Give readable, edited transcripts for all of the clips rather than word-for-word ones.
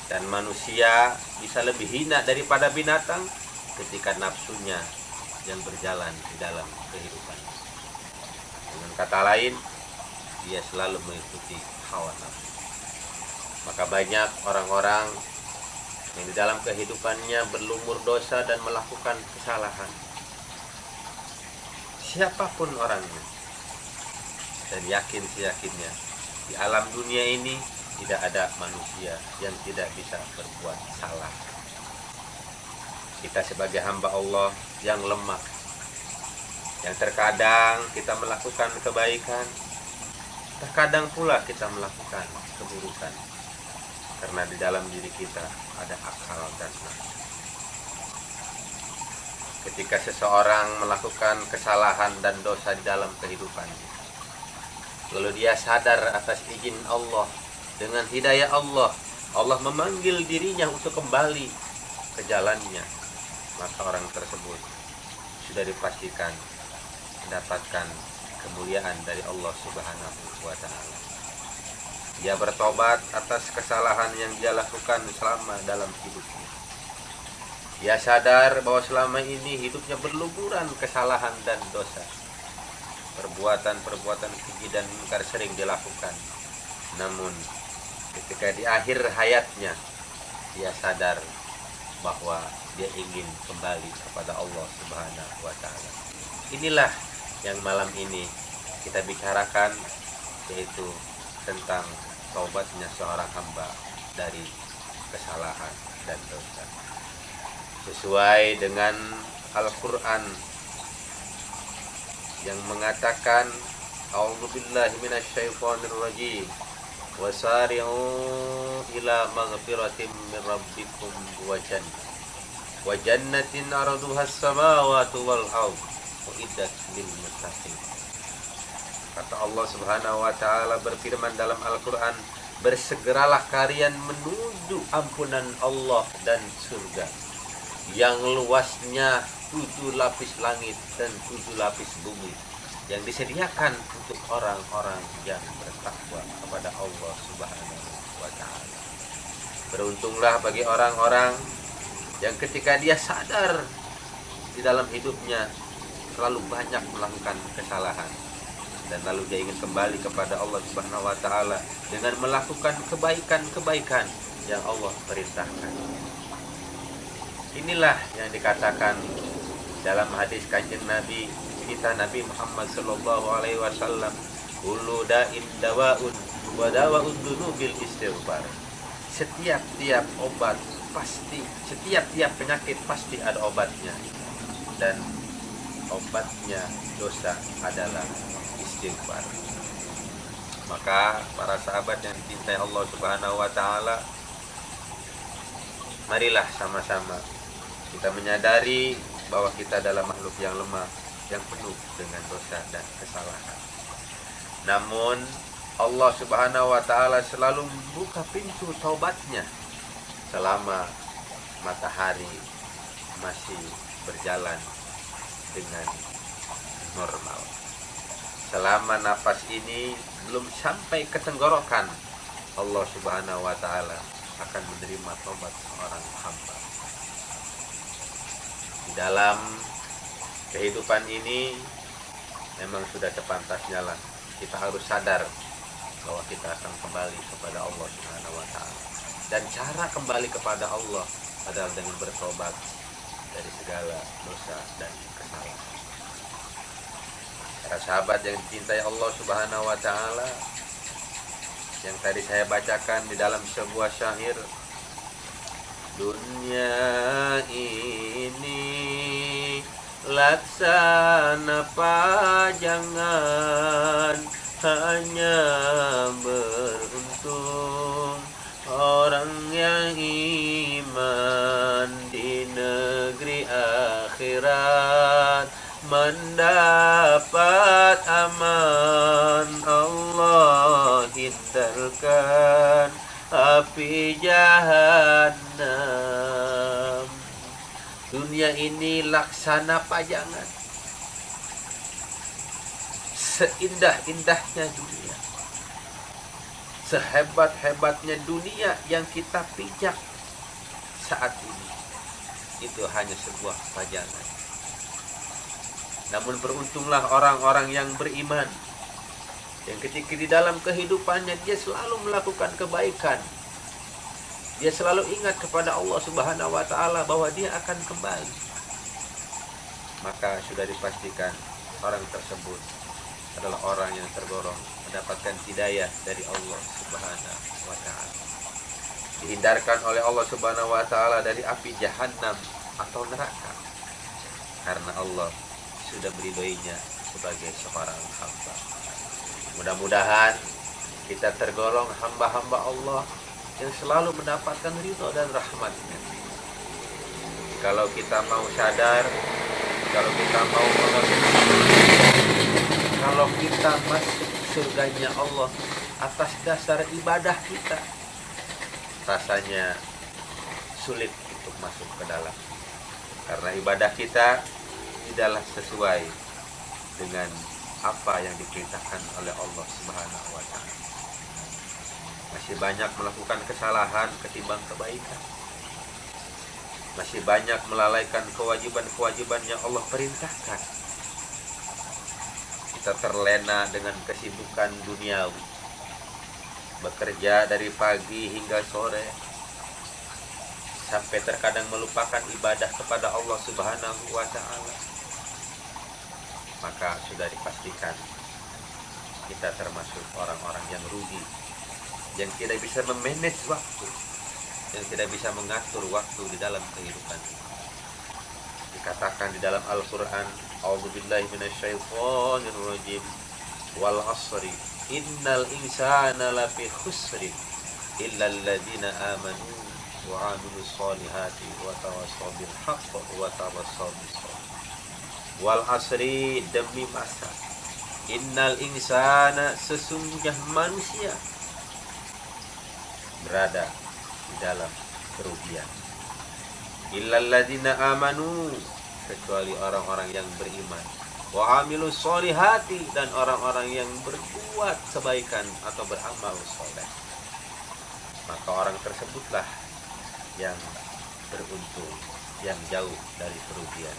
Dan manusia bisa lebih hina daripada binatang ketika nafsunya yang berjalan di dalam kehidupan. Dengan kata lain, dia selalu mengikuti hawa nafsu. Maka banyak orang-orang yang di dalam kehidupannya berlumur dosa dan melakukan kesalahan. Siapapun orangnya, dan yakin seyakinnya di alam dunia ini tidak ada manusia yang tidak bisa berbuat salah. Kita sebagai hamba Allah yang lemah, yang terkadang kita melakukan kebaikan, terkadang pula kita melakukan keburukan, karena di dalam diri kita ada akal dan nafsu. Ketika seseorang melakukan kesalahan dan dosa di dalam kehidupannya, lalu dia sadar atas izin Allah, dengan hidayah Allah, Allah memanggil dirinya untuk kembali ke jalannya, maka orang tersebut sudah dipastikan mendapatkan kemuliaan dari Allah Subhanahu wa Ta'ala. Dia bertobat atas kesalahan yang dia lakukan selama dalam hidupnya. Dia sadar bahwa selama ini hidupnya berluburan kesalahan dan dosa. Perbuatan-perbuatan keji dan mungkar sering dilakukan. Namun ketika di akhir hayatnya, dia sadar bahwa dia ingin kembali kepada Allah Subhanahu wa Ta'ala. Inilah yang malam ini kita bicarakan, yaitu tentang taubatnya seorang hamba dari kesalahan dan dosa. Sesuai dengan Al-Quran yang mengatakan, A'udzubillahi minasyaitonirrajim, wasari'u ila maghfiratin min rabbikum wa jannatin arduhas samawati wal ardh uiddat lil muttaqin. Kata Allah Subhanahu wa Ta'ala berfirman dalam Al-Quran, bersegeralah kalian menuju ampunan Allah dan surga yang luasnya 7 lapis langit dan 7 lapis bumi, yang disediakan untuk orang-orang yang bertakwa kepada Allah Subhanahu wa Ta'ala. Beruntunglah bagi orang-orang yang ketika dia sadar di dalam hidupnya terlalu banyak melakukan kesalahan, dan lalu dia ingin kembali kepada Allah Subhanahu wa Ta'ala dengan melakukan kebaikan-kebaikan yang Allah perintahkan. Inilah yang dikatakan dalam hadis Kanjeng Nabi kita, Nabi Muhammad sallallahu alaihi wasallam, kullu da'in dawaun wa dawa'ud dunubil istighfar. Setiap obat pasti, setiap penyakit pasti ada obatnya, dan obatnya dosa adalah istighfar. Maka para sahabat yang dicintai Allah Subhanahu wa Ta'ala, marilah sama-sama kita menyadari bahwa kita adalah makhluk yang lemah, yang penuh dengan dosa dan kesalahan. Namun Allah Subhanahu wa Ta'ala selalu membuka pintu taubatnya selama matahari masih berjalan dengan normal. Selama nafas ini belum sampai ke tenggorokan, Allah Subhanahu wa Ta'ala akan menerima taubat seorang hamba. Di dalam kehidupan ini memang sudah sepantasnya lah kita harus sadar bahwa kita akan kembali kepada Allah Subhanahu wa Ta'ala. Dan cara kembali kepada Allah adalah dengan bertobat dari segala dosa dan kesalahan. Para sahabat yang dicintai Allah Subhanahu wa Ta'ala, yang tadi saya bacakan di dalam sebuah syair, dunia ini laksana pajangan, hanya beruntung orang yang iman di negeri akhirat, mendapat aman Allah hindarkan api jahanam. Dunia ini laksana pajangan, seindah-indahnya dunia, sehebat-hebatnya dunia yang kita pijak saat ini, itu hanya sebuah pajangan. Namun beruntunglah orang-orang yang beriman, yang ketika di dalam kehidupannya dia selalu melakukan kebaikan, dia selalu ingat kepada Allah Subhanahu wa Ta'ala bahwa dia akan kembali, maka sudah dipastikan orang tersebut adalah orang yang tergolong mendapatkan hidayah dari Allah Subhanahu wa Ta'ala, dihindarkan oleh Allah Subhanahu wa Ta'ala dari api jahanam atau neraka, karena Allah sudah meridhoinya sebagai seorang hamba. Mudah-mudahan kita tergolong hamba-hamba Allah yang selalu mendapatkan ridho dan rahmatnya. Kalau kita mau sadar, kalau kita mau mengerti, kalau kita masuk surganya Allah atas dasar ibadah kita, rasanya sulit untuk masuk ke dalam, karena ibadah kita tidaklah sesuai dengan apa yang diperintahkan oleh Allah Subhanahu wa Ta'ala. Masih banyak melakukan kesalahan ketimbang kebaikan, masih banyak melalaikan kewajiban-kewajiban yang Allah perintahkan. Kita terlena dengan kesibukan duniawi, bekerja dari pagi hingga sore, sampai terkadang melupakan ibadah kepada Allah Subhanahu wa Ta'ala. Maka sudah dipastikan kita termasuk orang-orang yang rugi, yang tidak bisa memanage waktu, yang tidak bisa mengatur waktu di dalam kehidupan ini. Dikatakan di dalam Al-Quran, A'udzubillahi minasyaitonirrajim, wal asri innal insana lafi khusrin illal ladzina amanu wa 'amilus solihati wa tawassaw bil haqq wa tawassaw bis sabr. Wal asri, demi masa, innal insana, sesungguhnya manusia berada di dalam kerugian. Illal ladzina amanu, kecuali orang-orang yang beriman, wa amilus solihati, dan orang-orang yang berbuat kebaikan atau beramal soleh. Maka orang tersebutlah yang beruntung, yang jauh dari kerugian.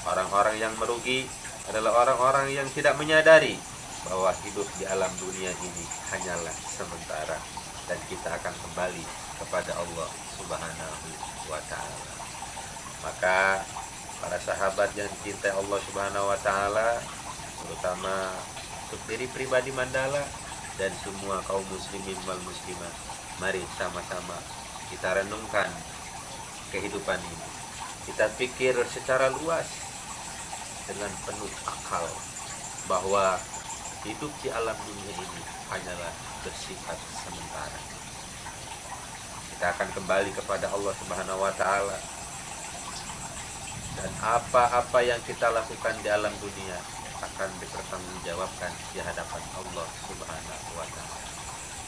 Orang-orang yang merugi adalah orang-orang yang tidak menyadari bahwa hidup di alam dunia ini hanyalah sementara, dan kita akan kembali kepada Allah Subhanahu wa Ta'ala. Maka para sahabat yang dicintai Allah Subhanahu wa Ta'ala, terutama untuk diri pribadi Mandala dan semua kaum muslimin wal muslimat, mari sama-sama kita renungkan kehidupan ini. Kita pikir secara luas dengan penuh akal bahwa hidup di alam dunia ini hanyalah bersifat sementara. Kita akan kembali kepada Allah Subhanahu wa Ta'ala, dan apa-apa yang kita lakukan di alam dunia akan dipertanggungjawabkan di hadapan Allah Subhanahu wa Ta'ala.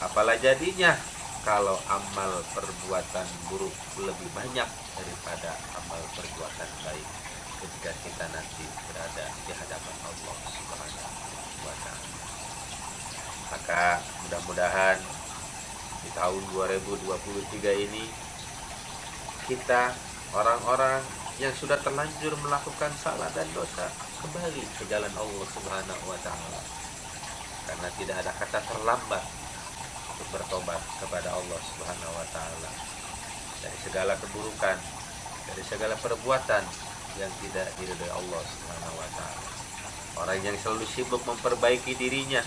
Apalah jadinya kalau amal perbuatan buruk lebih banyak daripada amal perbuatan baik ketika kita nanti berada di hadapan Allah Subhanahu wa Ta'ala. Maka mudah-mudahan di tahun 2023 ini kita, orang-orang yang sudah terlanjur melakukan salah dan dosa, kembali ke jalan Allah Subhanahu wa Ta'ala, karena tidak ada kata terlambat untuk bertobat kepada Allah Subhanahu wa Ta'ala dari segala keburukan, dari segala perbuatan yang tidak diridhai Allah Subhanahu wa Ta'ala. Orang yang selalu sibuk memperbaiki dirinya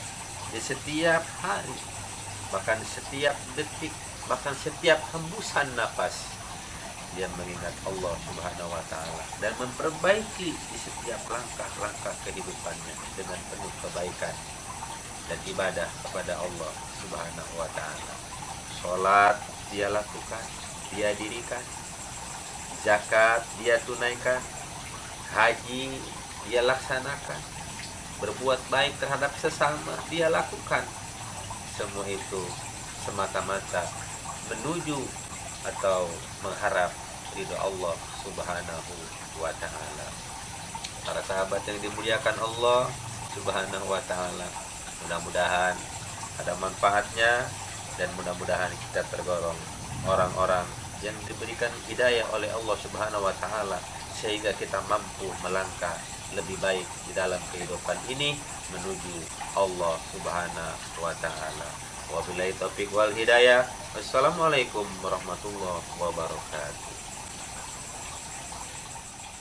di setiap hari, bahkan setiap detik, bahkan setiap hembusan napas, dia mengingat Allah Subhanahu wa Ta'ala dan memperbaiki di setiap langkah-langkah kehidupannya dengan penuh kebaikan dan ibadah kepada Allah Subhanahu wa Ta'ala. Sholat dia lakukan, dia dirikan, zakat dia tunaikan, haji dia laksanakan, berbuat baik terhadap sesama dia lakukan. Semua itu semata-mata menuju atau mengharap ridho Allah Subhanahu wa Ta'ala. Para sahabat yang dimuliakan Allah Subhanahu wa Ta'ala, mudah-mudahan ada manfaatnya dan mudah-mudahan kita tergolong orang-orang yang diberikan hidayah oleh Allah Subhanahu wa taala sehingga kita mampu melangkah lebih baik di dalam kehidupan ini menuju Allah Subhanahu wa taala. Wabillahi taufiq wal hidayah. Wassalamualaikum warahmatullahi wabarakatuh.